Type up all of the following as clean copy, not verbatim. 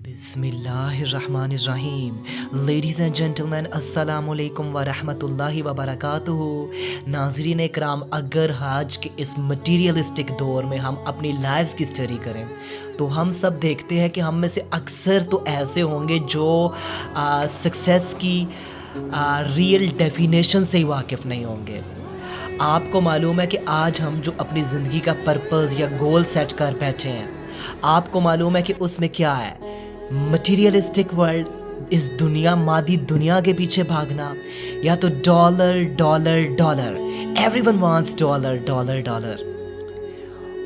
بسم اللہ الرحمن الرحیم. لیڈیز اینڈ جینٹلمین السلام علیکم ورحمۃ اللہ وبرکاتہ. ناظرین اکرام، اگر آج کے اس مٹیریلسٹک دور میں ہم اپنی لائفز کی اسٹڈی کریں تو ہم سب دیکھتے ہیں کہ ہم میں سے اکثر تو ایسے ہوں گے جو سکسیس کی ریئل ڈیفینیشن سے ہی واقف نہیں ہوں گے. آپ کو معلوم ہے کہ آج ہم جو اپنی زندگی کا پرپز یا گول سیٹ کر بیٹھے ہیں، آپ کو معلوم ہے کہ اس میں کیا ہے؟ مٹیریلسٹک ورلڈ، اس دنیا، مادی دنیا کے پیچھے بھاگنا، یا تو dollar dollar dollar, every one wants dollar dollar dollar.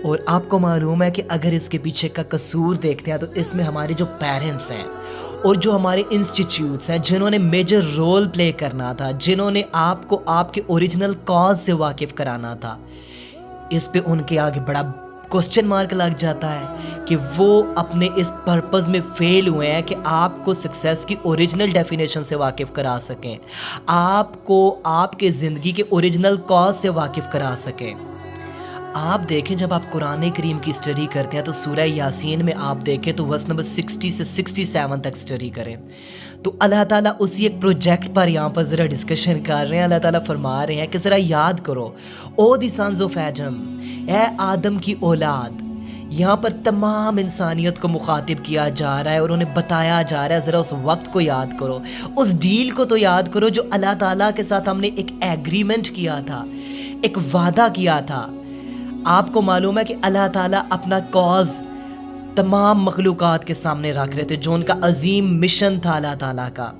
اور آپ کو معلوم ہے کہ اگر اس کے پیچھے کا قصور دیکھتے ہیں تو اس میں ہمارے جو پیرنٹس ہیں اور جو ہمارے انسٹیٹیوٹس ہیں جنہوں نے میجر رول پلے کرنا تھا، جنہوں نے آپ کو آپ کے اوریجنل کاز سے واقف کرانا تھا، اس پہ ان کے آگے بڑا کوسچن مارک لگ جاتا ہے کہ وہ اپنے اس پرپز میں فیل ہوئے ہیں کہ آپ کو سکسیس کی اوریجنل ڈیفینیشن سے واقف کرا سکیں، آپ کو آپ کے زندگی کے اوریجنل کاز سے واقف کرا سکیں. آپ دیکھیں جب آپ قرآن کریم کی اسٹڈی کرتے ہیں تو سورہ یاسین میں آپ دیکھیں تو ورس نمبر 60 سے 67 تک اسٹڈی کریں تو اللہ تعالیٰ اسی ایک پروجیکٹ پر یہاں پر ذرا ڈسکشن کر رہے ہیں. اللہ تعالیٰ فرما رہے ہیں کہ ذرا یاد کرو، او دی سنز آف ایڈم، اے آدم کی اولاد. یہاں پر تمام انسانیت کو مخاطب کیا جا رہا ہے اور انہیں بتایا جا رہا ہے ذرا اس وقت کو یاد کرو، اس ڈیل کو تو یاد کرو جو اللہ تعالیٰ کے ساتھ ہم نے ایک ایگریمنٹ کیا تھا، ایک وعدہ کیا تھا. آپ کو معلوم ہے کہ اللہ تعالیٰ اپنا کاز تمام مخلوقات کے سامنے رکھ رہے تھے، جو ان کا عظیم مشن تھا اللہ تعالیٰ کا.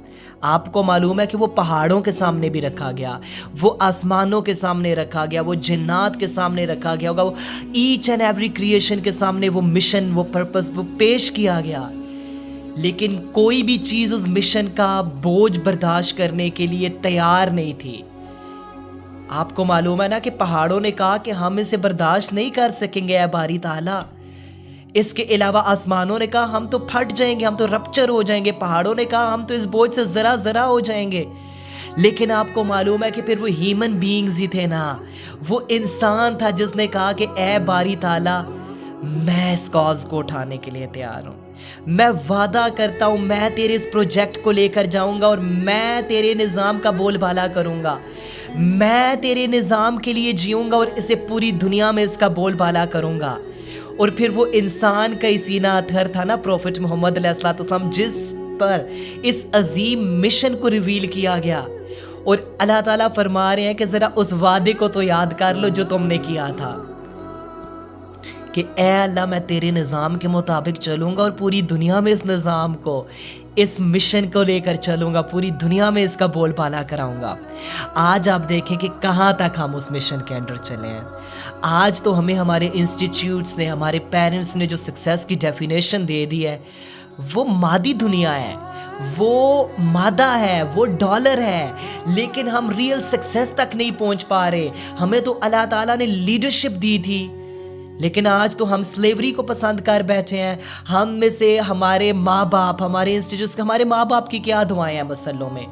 آپ کو معلوم ہے کہ وہ پہاڑوں کے سامنے بھی رکھا گیا، وہ آسمانوں کے سامنے رکھا گیا، وہ جنات کے سامنے رکھا گیا ہوگا، وہ ایچ اینڈ ایوری کریشن کے سامنے وہ مشن، وہ پرپس وہ پیش کیا گیا. لیکن کوئی بھی چیز اس مشن کا بوجھ برداشت کرنے کے لیے تیار نہیں تھی. آپ کو معلوم ہے نا کہ پہاڑوں نے کہا کہ ہم اسے برداشت نہیں کر سکیں گے اے باری تعالیٰ. اس کے علاوہ آسمانوں نے کہا ہم تو پھٹ جائیں گے، ہم تو رپچر ہو جائیں گے. پہاڑوں نے کہا ہم تو اس بوجھ سے ذرا ذرا ہو جائیں گے. لیکن آپ کو معلوم ہے کہ پھر وہ ہیومن بینگز ہی تھے نا، وہ انسان تھا جس نے کہا کہ اے باری تعالیٰ میں اس کاز کو اٹھانے کے لیے تیار ہوں، میں وعدہ کرتا ہوں میں تیرے اس پروجیکٹ کو لے کر جاؤں گا اور میں تیرے نظام کا بول بالا کروں گا، میں تیرے نظام کے لیے جیوں گا اور اسے پوری دنیا میں اس کا بول بالا کروں گا. اور پھر وہ انسان کا ہی سینہ اتھر تھا نا پروفٹ محمد علیہ السلام، جس پر اس عظیم مشن کو ریویل کیا گیا. اور اللہ تعالیٰ فرما رہے ہیں کہ ذرا اس وعدے کو تو یاد کر لو جو تم نے کیا تھا کہ اے اللہ میں تیرے نظام کے مطابق چلوں گا اور پوری دنیا میں اس نظام کو، اس مشن کو لے کر چلوں گا، پوری دنیا میں اس کا بول بالا کراؤں گا. آج آپ دیکھیں کہ کہاں تک ہم اس مشن کے انڈر چلے ہیں. آج تو ہمیں ہمارے انسٹیٹیوٹس نے، ہمارے پیرنٹس نے جو سکسیس کی ڈیفینیشن دے دی ہے وہ مادی دنیا ہے، وہ مادہ ہے، وہ ڈالر ہے. لیکن ہم ریئل سکسیس تک نہیں پہنچ پا رہے. ہمیں تو اللہ تعالیٰ نے لیڈرشپ دی تھی لیکن آج تو ہم سلیوری کو پسند کر بیٹھے ہیں. ہم میں سے ہمارے ماں باپ، ہمارے انسٹیٹیوٹس، ہمارے ماں باپ کی کیا دعائیں ہیں مسلوں میں؟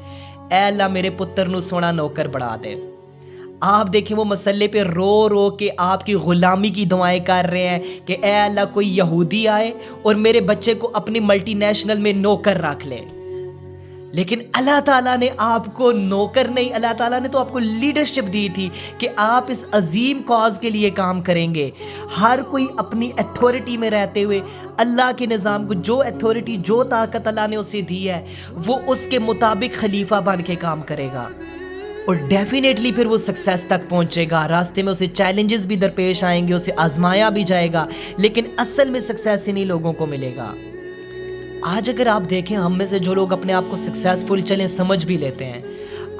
اے اللہ میرے پتر نو سونا نوکر بڑھا دے. آپ دیکھیں وہ مسلے پہ رو رو کے آپ کی غلامی کی دعائیں کر رہے ہیں کہ اے اللہ کوئی یہودی آئے اور میرے بچے کو اپنی ملٹی نیشنل میں نوکر رکھ لے. لیکن اللہ تعالیٰ نے آپ کو نوکر نہیں، اللہ تعالیٰ نے تو آپ کو لیڈرشپ دی تھی کہ آپ اس عظیم کاز کے لیے کام کریں گے. ہر کوئی اپنی ایتھارٹی میں رہتے ہوئے اللہ کے نظام کو، جو ایتھارٹی، جو طاقت اللہ نے اسے دی ہے، وہ اس کے مطابق خلیفہ بن کے کام کرے گا اور ڈیفینیٹلی پھر وہ سکسیس تک پہنچے گا. راستے میں اسے چیلنجز بھی درپیش آئیں گے، اسے آزمایا بھی جائے گا، لیکن اصل میں سکسیس انہی لوگوں کو ملے گا. آج اگر آپ دیکھیں ہم میں سے جو لوگ اپنے آپ کو سکسیسفل چلیں سمجھ بھی لیتے ہیں،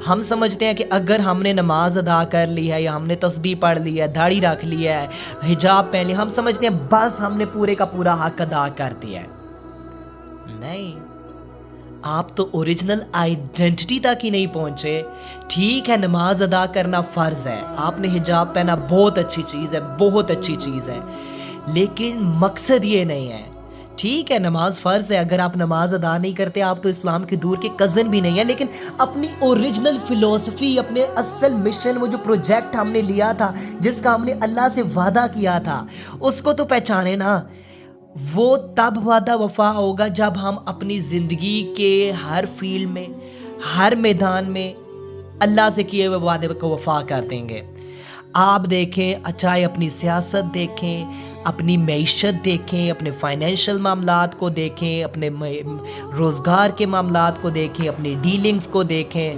ہم سمجھتے ہیں کہ اگر ہم نے نماز ادا کر لی ہے یا ہم نے تسبیح پڑھ لی ہے، داڑھی رکھ لی ہے، حجاب پہن لی، ہم سمجھتے ہیں بس ہم نے پورے کا پورا حق ادا کر دیا ہے. نہیں، آپ تو اوریجنل آئیڈینٹی تک ہی نہیں پہنچے. ٹھیک ہے نماز ادا کرنا فرض ہے، آپ نے حجاب پہنا، بہت اچھی چیز ہے، بہت اچھی چیز ہے، لیکن مقصد یہ نہیں ہے. ٹھیک ہے نماز فرض ہے، اگر آپ نماز ادا نہیں کرتے آپ تو اسلام کے دور کے کزن بھی نہیں ہیں، لیکن اپنی اوریجنل فلسفی، اپنے اصل مشن، وہ جو پروجیکٹ ہم نے لیا تھا، جس کا ہم نے اللہ سے وعدہ کیا تھا، اس کو تو پہچانے نا. وہ تب وعدہ وفا ہوگا جب ہم اپنی زندگی کے ہر فیلڈ میں، ہر میدان میں اللہ سے کیے ہوئے وعدے کو وفا کر دیں گے۔ آپ دیکھیں، چاہے اپنی سیاست دیکھیں، اپنی معیشت دیکھیں، اپنے فائنینشیل معاملات کو دیکھیں، اپنے روزگار کے معاملات کو دیکھیں، اپنی ڈیلنگز کو دیکھیں،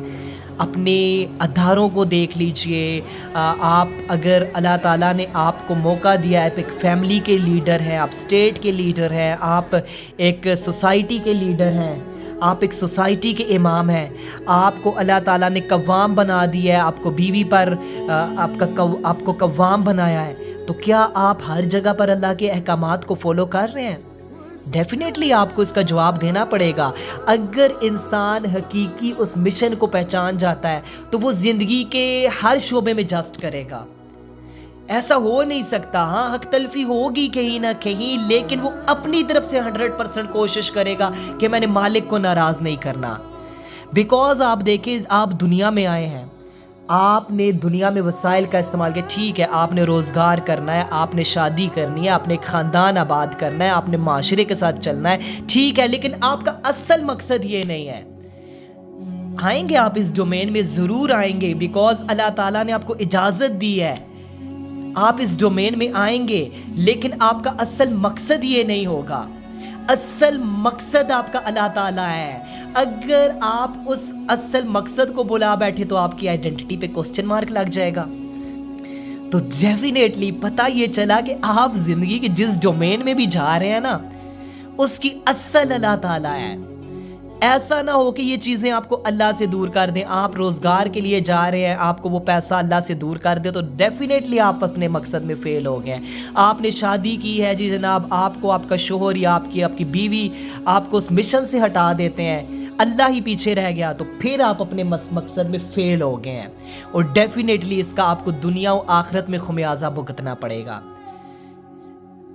اپنے اداروں کو دیکھ لیجئے۔ آپ اگر اللہ تعالیٰ نے آپ کو موقع دیا ہے، آپ ایک فیملی کے لیڈر ہیں، آپ اسٹیٹ کے لیڈر ہیں، آپ ایک سوسائٹی کے لیڈر ہیں، آپ ایک سوسائٹی کے امام ہیں، آپ کو اللہ تعالیٰ نے قوام بنا دیا ہے، آپ کو بیوی پر آپ کو قوام بنایا ہے، تو کیا آپ ہر جگہ پر اللہ کے احکامات کو فالو کر رہے ہیں؟ ڈیفینیٹلی آپ کو اس کا جواب دینا پڑے گا۔ اگر انسان حقیقی اس مشن کو پہچان جاتا ہے تو وہ زندگی کے ہر شعبے میں جسٹ کرے گا۔ ایسا ہو نہیں سکتا، ہاں حق تلفی ہوگی کہیں نہ کہیں، لیکن وہ اپنی طرف سے 100% کوشش کرے گا کہ میں نے مالک کو ناراض نہیں کرنا۔ بیکاز آپ دیکھیں، آپ دنیا میں آئے ہیں، آپ نے دنیا میں وسائل کا استعمال کیا، ٹھیک ہے، آپ نے روزگار کرنا ہے، آپ نے شادی کرنی ہے، آپ نے ایک خاندان آباد کرنا ہے، آپ نے معاشرے کے ساتھ چلنا ہے، ٹھیک ہے، لیکن آپ کا اصل مقصد یہ نہیں ہے۔ آئیں گے آپ اس ڈومین میں، ضرور آئیں گے، بیکاز اللہ تعالیٰ نے آپ کو اجازت دی ہے، آپ اس ڈومین میں آئیں گے، لیکن آپ کا اصل مقصد یہ نہیں ہوگا۔ اصل مقصد آپ کا اللہ تعالیٰ ہے۔ اگر آپ اس اصل مقصد کو بلا بیٹھے تو آپ کی آئیڈینٹی پہ کوسچن مارک لگ جائے گا۔ تو ڈیفینیٹلی پتہ یہ چلا کہ آپ زندگی کے جس ڈومین میں بھی جا رہے ہیں نا، اس کی اصل اللہ تعالیٰ ہے۔ ایسا نہ ہو کہ یہ چیزیں آپ کو اللہ سے دور کر دیں۔ آپ روزگار کے لیے جا رہے ہیں، آپ کو وہ پیسہ اللہ سے دور کر دے تو ڈیفینیٹلی آپ اپنے مقصد میں فیل ہو گئے ہیں۔ آپ نے شادی کی ہے جی جناب، آپ کو آپ کا شوہر یا آپ کی بیوی آپ کو اس مشن سے ہٹا دیتے ہیں، اللہ ہی پیچھے رہ گیا، تو پھر آپ اپنے مقصد میں فیل ہو گئے ہیں، اور ڈیفینیٹلی اس کا آپ کو دنیا و آخرت میں خمیازہ بھگتنا پڑے گا۔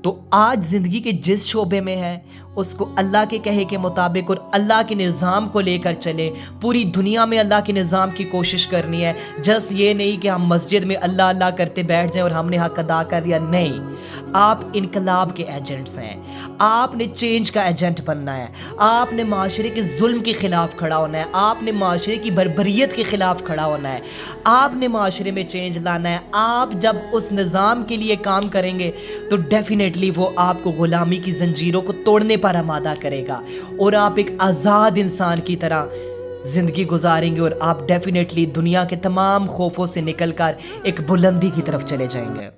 تو آج زندگی کے جس شعبے میں ہے اس کو اللہ کے کہے کے مطابق اور اللہ کے نظام کو لے کر چلے۔ پوری دنیا میں اللہ کے نظام کی کوشش کرنی ہے، جس یہ نہیں کہ ہم مسجد میں اللہ اللہ کرتے بیٹھ جائیں اور ہم نے حق ادا کر دیا، نہیں۔ آپ انقلاب کے ایجنٹس ہیں، آپ نے چینج کا ایجنٹ بننا ہے، آپ نے معاشرے کے ظلم کے خلاف کھڑا ہونا ہے، آپ نے معاشرے کی بربریت کے خلاف کھڑا ہونا ہے، آپ نے معاشرے میں چینج لانا ہے۔ آپ جب اس نظام کے لیے کام کریں گے تو ڈیفینیٹلی وہ آپ کو غلامی کی زنجیروں کو توڑنے پر آمادہ کرے گا، اور آپ ایک آزاد انسان کی طرح زندگی گزاریں گے، اور آپ ڈیفینیٹلی دنیا کے تمام خوفوں سے نکل کر ایک بلندی کی طرف چلے جائیں گے۔